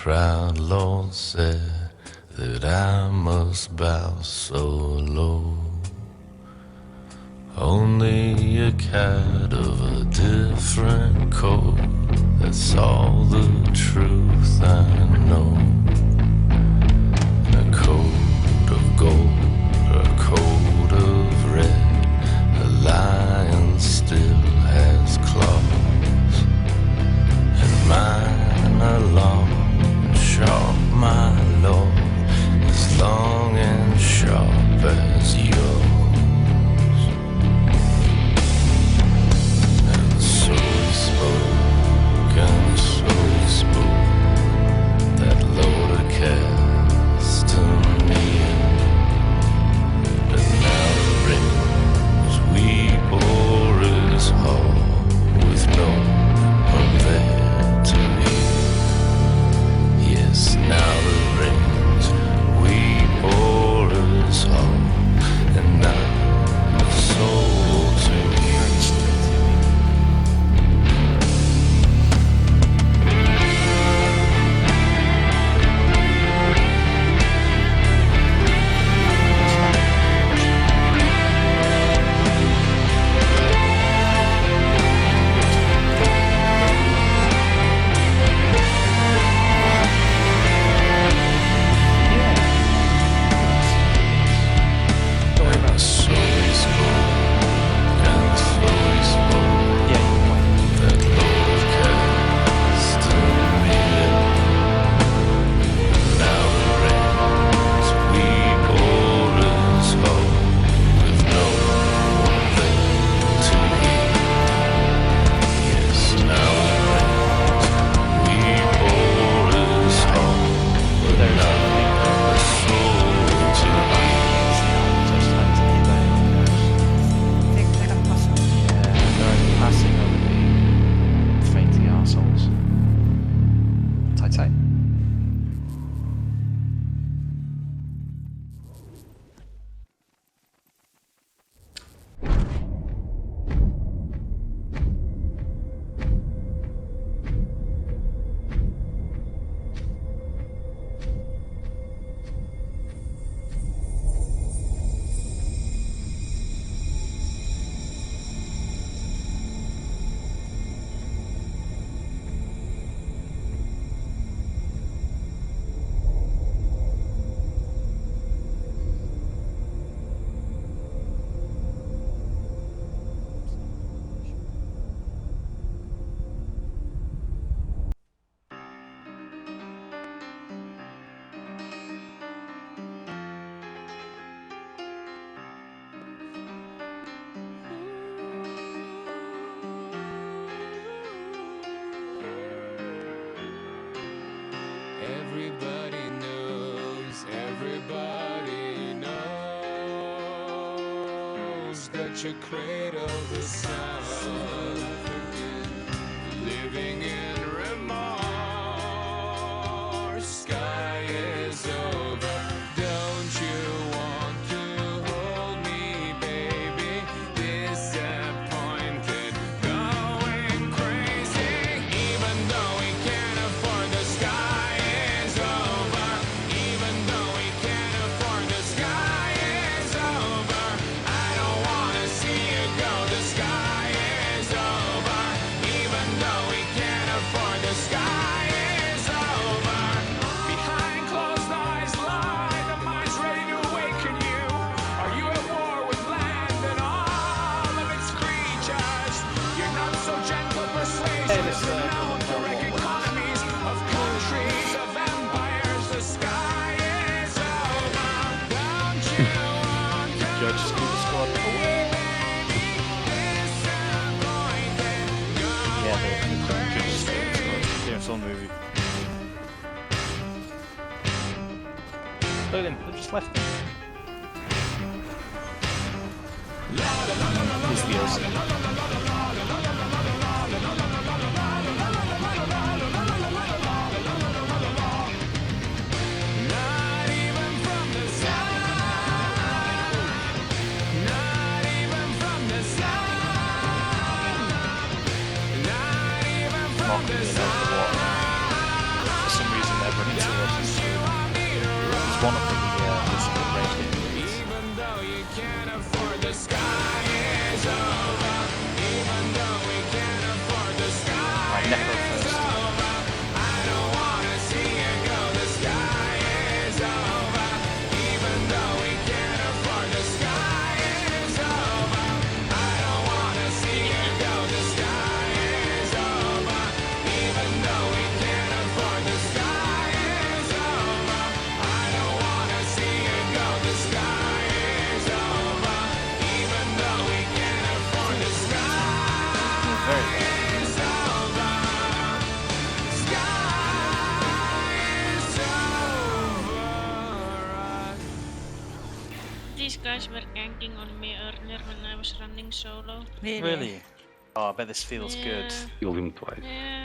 proud Lord said that I must bow so low. Only a cat of a different coat, that's all the truth I know. A coat of gold, a coat of red, a lion still has claws, and mine are long and sharp, my lord, as long and sharp as yours. And so he spoke, and so he spoke, that Lord of cast to me. But now the rains weep o'er his hall, with no one there to hear. Yes, now the rains weep o'er his hall, and not a soul to hear. So he spoke, and so he spoke, that Lord cast to me. Now the rains weep o'er his hall, with no one there to hear. Yes, now the rains weep o'er his hall, but not a soul to hear. Passing over the fainting arseholes. Tight, tight. Everybody knows that you cradle the sun, living in remorse. Sky is over. Don't you want to hold me, baby? Disappointed, going crazy, even though we can't afford the sky is over. Even though we can't afford the sky is over. I don't wanna see you go. The sky is over. Even though we can't afford the sky is over. Behind closed eyes lie the minds ready to awaken you. Are you at war with land and all of its creatures? You're not so gentle, persuasive, known to wreck economies of countries, of empires. The sky is over. Don't you want to Judge School Squad. Yeah, it's on the movie. Look at him, they just left him. He's the OC. Not even from the sun. Not even from the sun. Not even from the sun. For some reason, guys were ganking on me earlier when I was running solo. Really? Really? Oh, I bet this feels good. Yeah. Killed him twice. Yeah,